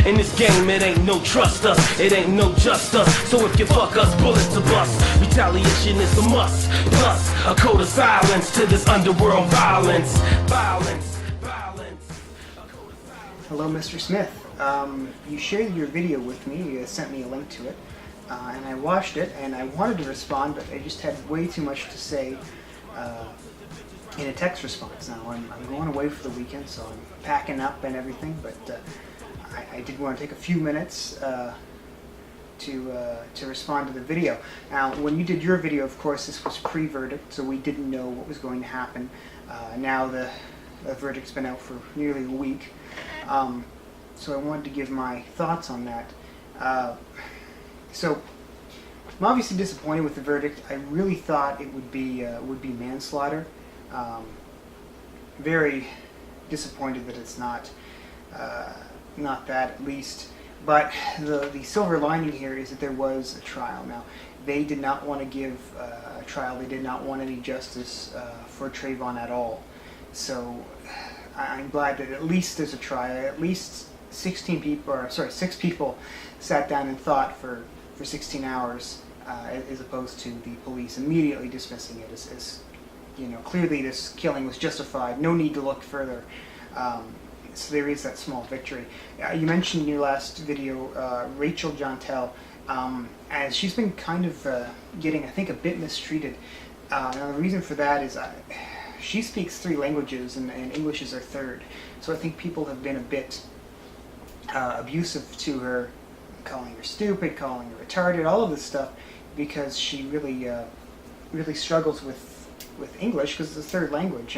In this game, it ain't no trust us, it ain't no just us. So if you fuck us, bullets to bust. Retaliation is a must. Plus, a code of silence to this underworld violence. Violence. Hello, Mr. Smith. You shared your video with me. You sent me a link to it, and I watched it, and I wanted to respond, but I just had way too much to say in a text response. Now, I'm going away for the weekend, so I'm packing up and everything, but I did want to take a few minutes to respond to the video. Now, when you did your video, of course, this was pre-verdict, so we didn't know what was going to happen. Now the verdict's been out for nearly a week. So I wanted to give my thoughts on that. So I'm obviously disappointed with the verdict. I really thought it would be manslaughter. Very disappointed that it's not that, at least. But the silver lining here is that there was a trial. Now, they did not want to give a trial. They did not want any justice for Trayvon at all. So I'm glad that at least there's a trial. At least 6 people sat down and thought for 16 hours, as opposed to the police immediately dismissing it as clearly this killing was justified. No need to look further. So there is that small victory. You mentioned in your last video Rachel Jontel, as she's been kind of getting, I think, a bit mistreated. Now the reason for that is she speaks 3 languages and English is her 3rd. So I think people have been a bit abusive to her, calling her stupid, calling her retarded, all of this stuff, because she really struggles with English because it's a 3rd language.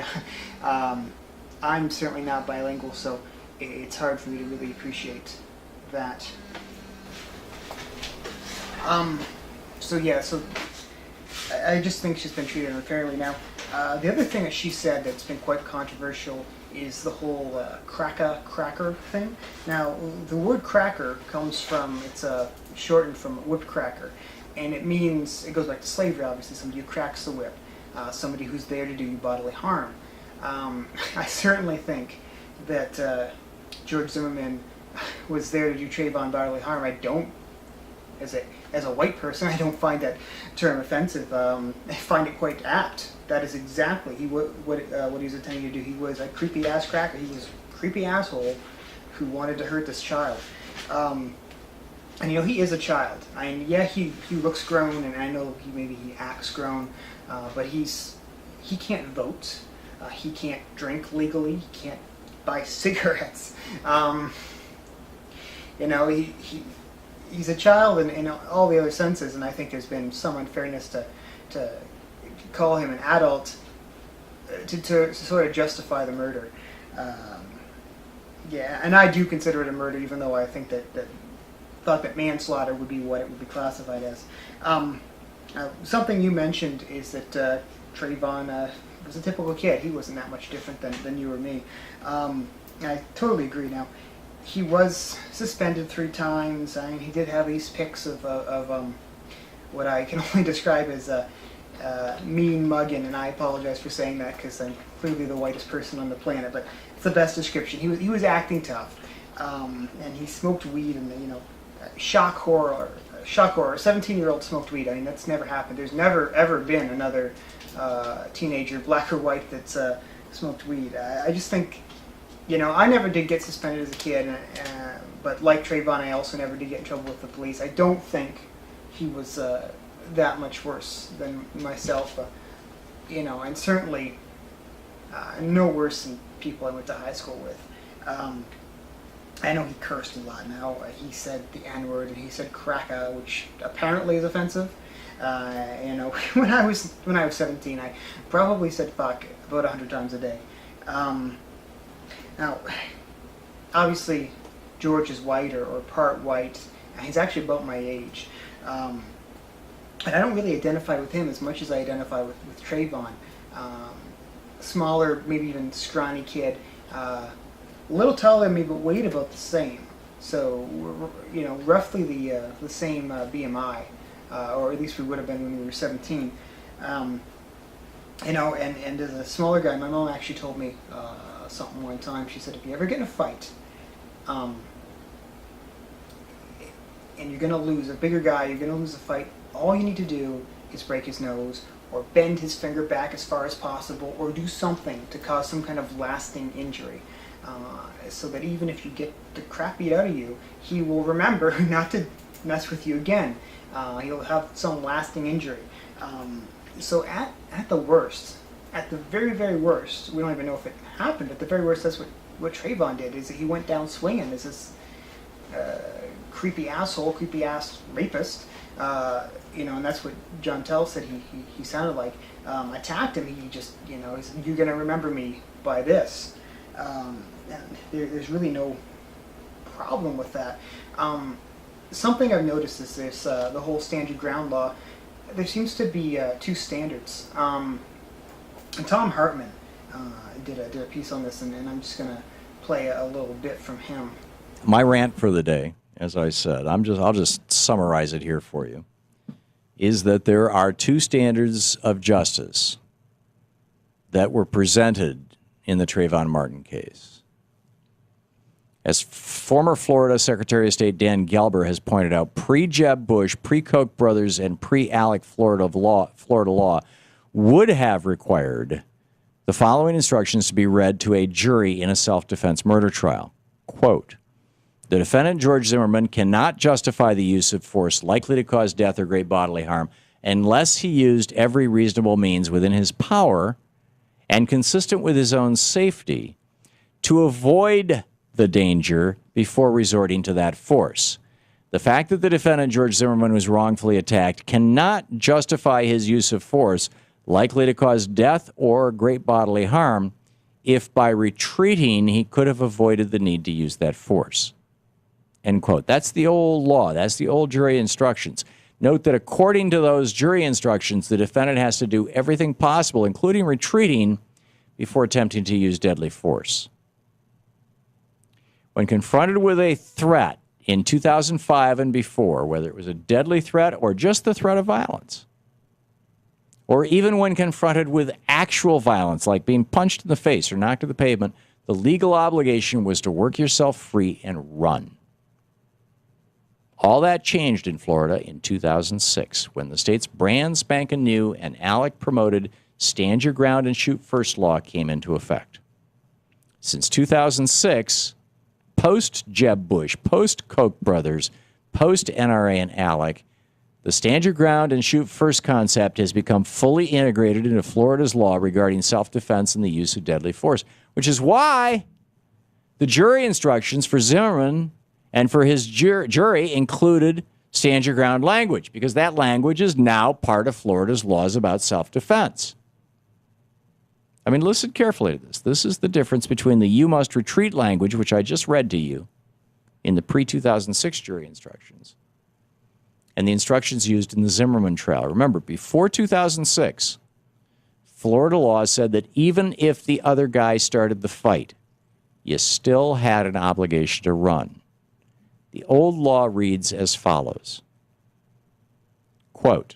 I'm certainly not bilingual, so it's hard for me to really appreciate that. So I just think she's been treated unfairly. Now, the other thing that she said that's been quite controversial is the whole cracker thing. Now, the word cracker comes from, it's shortened from whip cracker, and it means, it goes back to slavery, obviously, somebody who cracks the whip, somebody who's there to do you bodily harm. I certainly think that George Zimmerman was there to do Trayvon bodily harm. I don't, as a white person, I don't find that term offensive. I find it quite apt. That is exactly what he was intending to do. He was a creepy ass cracker. He was a creepy asshole who wanted to hurt this child. And he is a child. And yeah, he looks grown, and I know maybe he acts grown, but he can't vote. He can't drink legally. He can't buy cigarettes. He's a child in all the other senses, and I think there's been some unfairness to call him an adult to sort of justify the murder. Yeah, and I do consider it a murder, even though I think thought that manslaughter would be what it would be classified as. Something you mentioned is that Trayvon was a typical kid. He wasn't that much different than you or me. I totally agree. Now, he was suspended 3 times. I mean, he did have these pics of what I can only describe as mean mugging, and I apologize for saying that because I'm clearly the whitest person on the planet, but it's the best description. He was acting tough, and he smoked weed, and shock horror. A 17-year-old smoked weed. I mean, that's never happened. There's never ever been another teenager, black or white, that's smoked weed. I just think, I never did get suspended as a kid, but like Trayvon, I also never did get in trouble with the police. I don't think he was that much worse than myself, and certainly no worse than people I went to high school with. I know he cursed a lot now. He said the N-word, and he said cracka, which apparently is offensive. When I was 17, I probably said fuck about 100 times a day. Now, obviously, George is white or part white. He's actually about my age. And I don't really identify with him as much as I identify with Trayvon. Smaller, maybe even scrawny kid. A little taller than me, but weighed about the same. So, roughly the same BMI. Or at least we would have been when we were 17. And as a smaller guy, my mom actually told me something one time. She said, if you ever get in a fight, and you're going to lose, a bigger guy, you're going to lose a fight, all you need to do is break his nose or bend his finger back as far as possible or do something to cause some kind of lasting injury. So that even if you get the crap beat out of you, he will remember not to mess with you again. He'll have some lasting injury. So at the worst, at the very, very worst, we don't even know if it happened, at the very worst, that's what Trayvon did, is that he went down swinging as this creepy asshole, creepy ass rapist, and that's what John Tell said he sounded like. Attacked him, he just, he said, you're going to remember me by this. And there's really no problem with that. Something I've noticed is this, the whole stand your ground law. There seems to be two standards. And Tom Hartman did a piece on this, and I'm just going to play a little bit from him. My rant for the day, as I said, I'll just summarize it here for you, is that there are two standards of justice that were presented in the Trayvon Martin case. As former Florida Secretary of State Dan Gelber has pointed out, pre-Jeb Bush, pre-Koch brothers, and pre-Alec Florida law would have required the following instructions to be read to a jury in a self-defense murder trial. Quote, the defendant, George Zimmerman, cannot justify the use of force likely to cause death or great bodily harm unless he used every reasonable means within his power and consistent with his own safety to avoid the danger before resorting to that force. The fact that the defendant, George Zimmerman, was wrongfully attacked cannot justify his use of force likely to cause death or great bodily harm if by retreating he could have avoided the need to use that force. End quote. That's the old law. That's the old jury instructions. Note that according to those jury instructions, the defendant has to do everything possible, including retreating, before attempting to use deadly force. When confronted with a threat in 2005 and before, whether it was a deadly threat or just the threat of violence, or even when confronted with actual violence, like being punched in the face or knocked to the pavement, the legal obligation was to work yourself free and run. All that changed in Florida in 2006 when the state's brand spanking new and Alec promoted stand your ground and shoot first law came into effect. Since 2006, post-Jeb Bush, post-Koch brothers, post-NRA and Alec, the stand your ground and shoot first concept has become fully integrated into Florida's law regarding self-defense and the use of deadly force, which is why the jury instructions for Zimmerman and for his jury included stand your ground language, because that language is now part of Florida's laws about self-defense. I mean, listen carefully to this. This is the difference between the you must retreat language, which I just read to you in the pre-2006 jury instructions, and the instructions used in the Zimmerman trial. Remember, before 2006, Florida law said that even if the other guy started the fight, you still had an obligation to run. The old law reads as follows. Quote,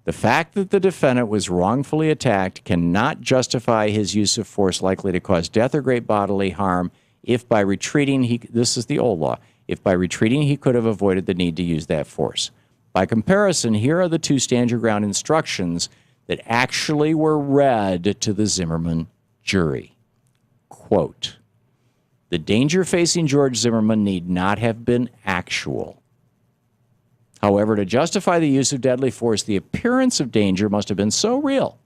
the fact that the defendant was wrongfully attacked cannot justify his use of force likely to cause death or great bodily harm if by retreating this is the old law, if by retreating he could have avoided the need to use that force. By comparison, here are the two stand your ground instructions that actually were read to the Zimmerman jury. Quote, the danger facing George Zimmerman need not have been actual. However, to justify the use of deadly force, the appearance of danger must have been so real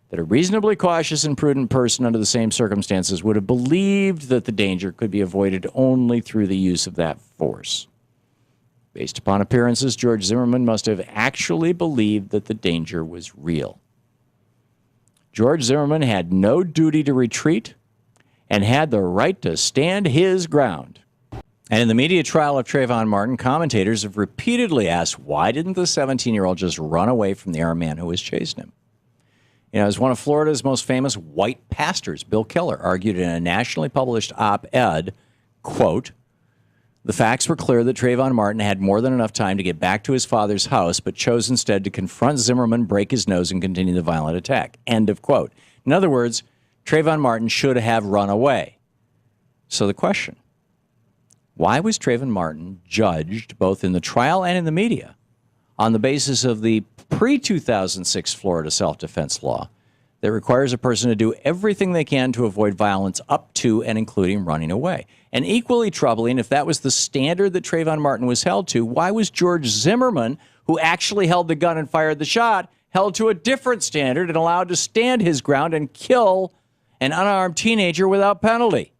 that a reasonably cautious and prudent person under the same circumstances would have believed that the danger could be avoided only through the use of that force. Based upon appearances, George Zimmerman must have actually believed that the danger was real. George Zimmerman had no duty to retreat and had the right to stand his ground. And in the media trial of Trayvon Martin, commentators have repeatedly asked, why didn't the 17-year-old just run away from the armed man who was chasing him? You know, as one of Florida's most famous white pastors, Bill Keller, argued in a nationally published op-ed, quote, the facts were clear that Trayvon Martin had more than enough time to get back to his father's house, but chose instead to confront Zimmerman, break his nose, and continue the violent attack. End of quote. In other words, Trayvon Martin should have run away. So the question, Why was Trayvon Martin judged both in the trial and in the media on the basis of the pre-2006 Florida self-defense law that requires a person to do everything they can to avoid violence up to and including running away? And equally troubling, if that was the standard that Trayvon Martin was held to, why was George Zimmerman, who actually held the gun and fired the shot, held to a different standard and allowed to stand his ground and kill an unarmed teenager without penalty?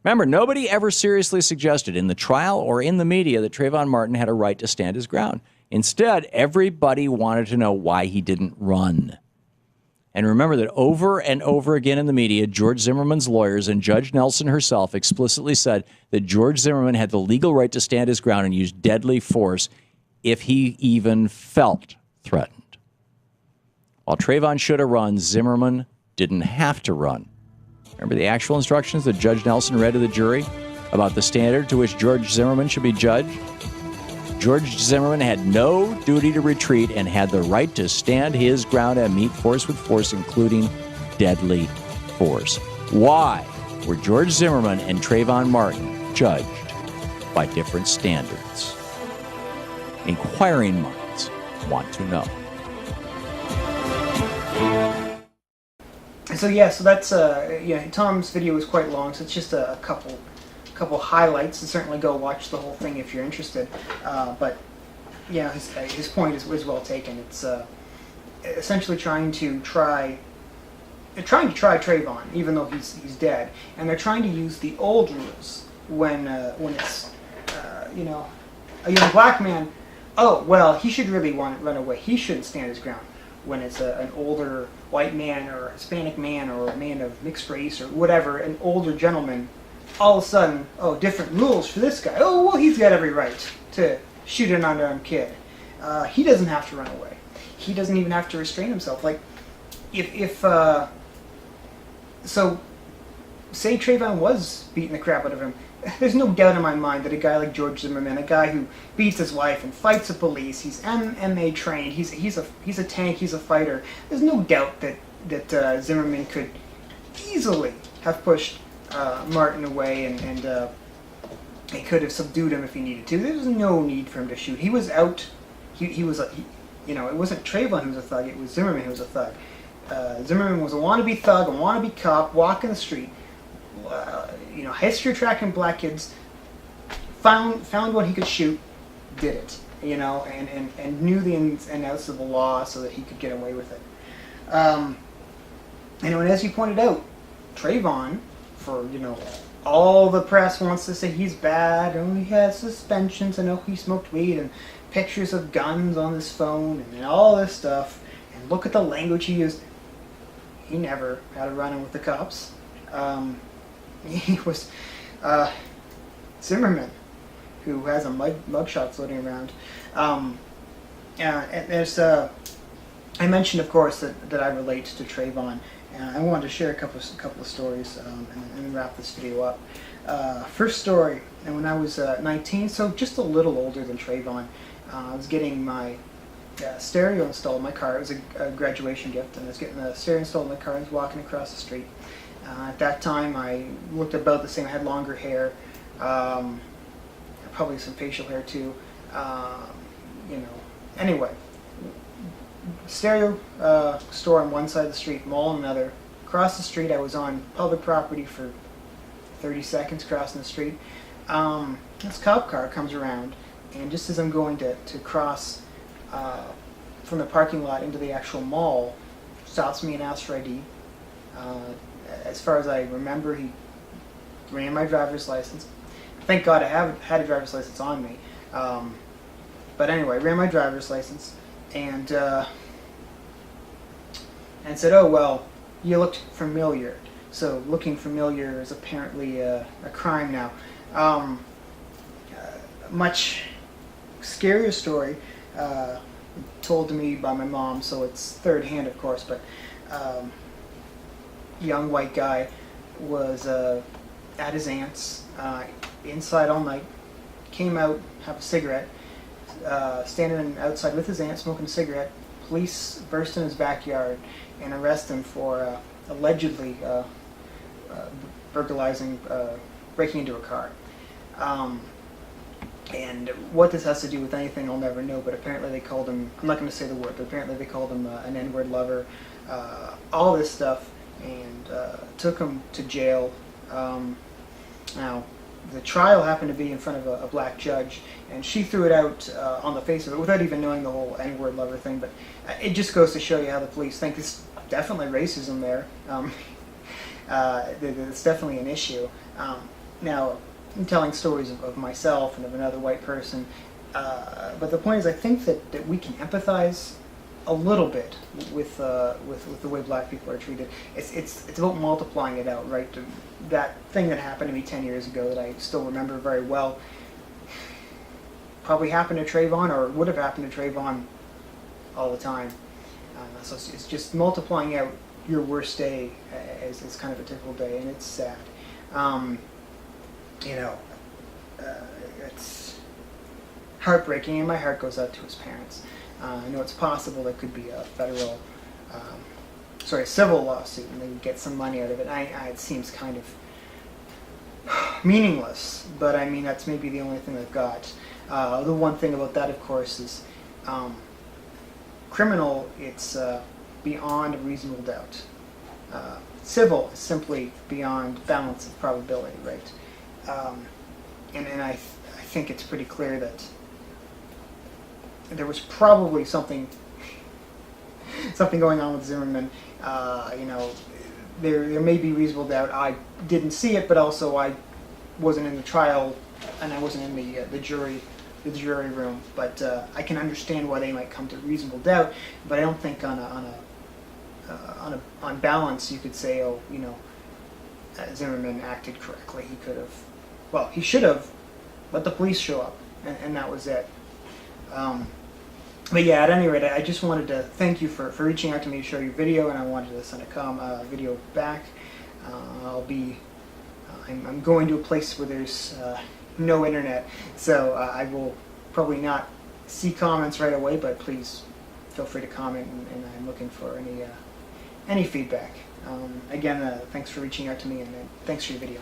Remember, nobody ever seriously suggested in the trial or in the media that Trayvon Martin had a right to stand his ground. Instead, everybody wanted to know why he didn't run. And remember that over and over again in the media, George Zimmerman's lawyers and Judge Nelson herself explicitly said that George Zimmerman had the legal right to stand his ground and use deadly force if he even felt threatened. While Trayvon should have run, Zimmerman didn't have to run. Remember the actual instructions that Judge Nelson read to the jury about the standard to which George Zimmerman should be judged? George Zimmerman had no duty to retreat and had the right to stand his ground and meet force with force, including deadly force. Why were George Zimmerman and Trayvon Martin judged by different standards? Inquiring minds want to know. So yeah, so that's Tom's video is quite long, so it's just a couple highlights, and certainly go watch the whole thing if you're interested. But yeah, his point is well taken. It's essentially trying to try Trayvon, even though he's dead, and they're trying to use the old rules when it's a young black man. Oh well, he should really want to run away. He shouldn't stand his ground. When it's an older white man or a Hispanic man or a man of mixed race or whatever, an older gentleman, all of a sudden, different rules for this guy. Oh, well, he's got every right to shoot an unarmed kid. He doesn't have to run away. He doesn't even have to restrain himself. Like, so, say Trayvon was beating the crap out of him. There's no doubt in my mind that a guy like George Zimmerman, a guy who beats his wife and fights the police, he's MMA trained, he's a tank, he's a fighter. There's no doubt that Zimmerman could easily have pushed Martin away and he could have subdued him if he needed to. There was no need for him to shoot. He was out. He was it wasn't Trayvon who was a thug. It was Zimmerman who was a thug. Zimmerman was a wannabe thug, a wannabe cop, walking the street. History tracking black kids, found what he could shoot, did it, and knew the ins and outs of the law so that he could get away with it. And as you pointed out, Trayvon, for all the press wants to say he's bad, and he has suspensions, and he smoked weed, and pictures of guns on his phone, and all this stuff, and look at the language he used. He never had a run-in with the cops. He was Zimmerman, who has a mugshot floating around. And there's I mentioned, of course, that I relate to Trayvon, and I wanted to share a couple of stories and wrap this video up. First story, and when I was 19, so just a little older than Trayvon, I was getting my stereo installed in my car. It was a graduation gift, and I was getting the stereo installed in my car. I was walking across the street. At that time, I looked about the same. I had longer hair, probably some facial hair too. Anyway, stereo store on one side of the street, mall on another. Across the street, I was on public property for 30 seconds crossing the street. This cop car comes around, and just as I'm going to cross from the parking lot into the actual mall, stops me and asks for ID. As far as I remember, he ran my driver's license. Thank God I had a driver's license on me. But anyway, ran my driver's license and said, "Oh well, you looked familiar." So looking familiar is apparently a crime now. Much scarier story told to me by my mom, so it's third hand, of course, but young white guy was at his aunt's, inside all night, came out, have a cigarette, standing outside with his aunt smoking a cigarette. Police burst in his backyard and arrest him for allegedly burglarizing, breaking into a car. And what this has to do with anything, I'll never know, but apparently they called him, I'm not going to say the word, but apparently they called him an N-word lover, all this stuff, and took him to jail. Now, the trial happened to be in front of a black judge, and she threw it out on the face of it without even knowing the whole N-word lover thing, but it just goes to show you how the police think. There's definitely racism there. It's definitely an issue. Now, I'm telling stories of myself and of another white person, but the point is I think that we can empathize a little bit with the way black people are treated. It's about multiplying it out, right? That thing that happened to me 10 years ago that I still remember very well probably happened to Trayvon, or would have happened to Trayvon all the time. So it's just multiplying out your worst day as kind of a typical day, and it's sad. It's heartbreaking, and my heart goes out to his parents. I know it's possible there could be a civil lawsuit, and they would get some money out of it. It seems kind of meaningless, but I mean, that's maybe the only thing they've got. The one thing about that, of course, is criminal, it's beyond a reasonable doubt. Civil is simply beyond balance of probability, right? And I think it's pretty clear that there was probably something going on with Zimmerman. There may be reasonable doubt. I didn't see it, but also I wasn't in the trial, and I wasn't in the jury room. But I can understand why they might come to reasonable doubt. But I don't think on balance you could say, Zimmerman acted correctly. He could have. Well, he should have let the police show up, and that was it. But yeah, at any rate, I just wanted to thank you for reaching out to me to show your video, and I wanted to send a video back. I'm going to a place where there's no internet, so I will probably not see comments right away, but please feel free to comment, and I'm looking for any feedback. Again, thanks for reaching out to me, and thanks for your video.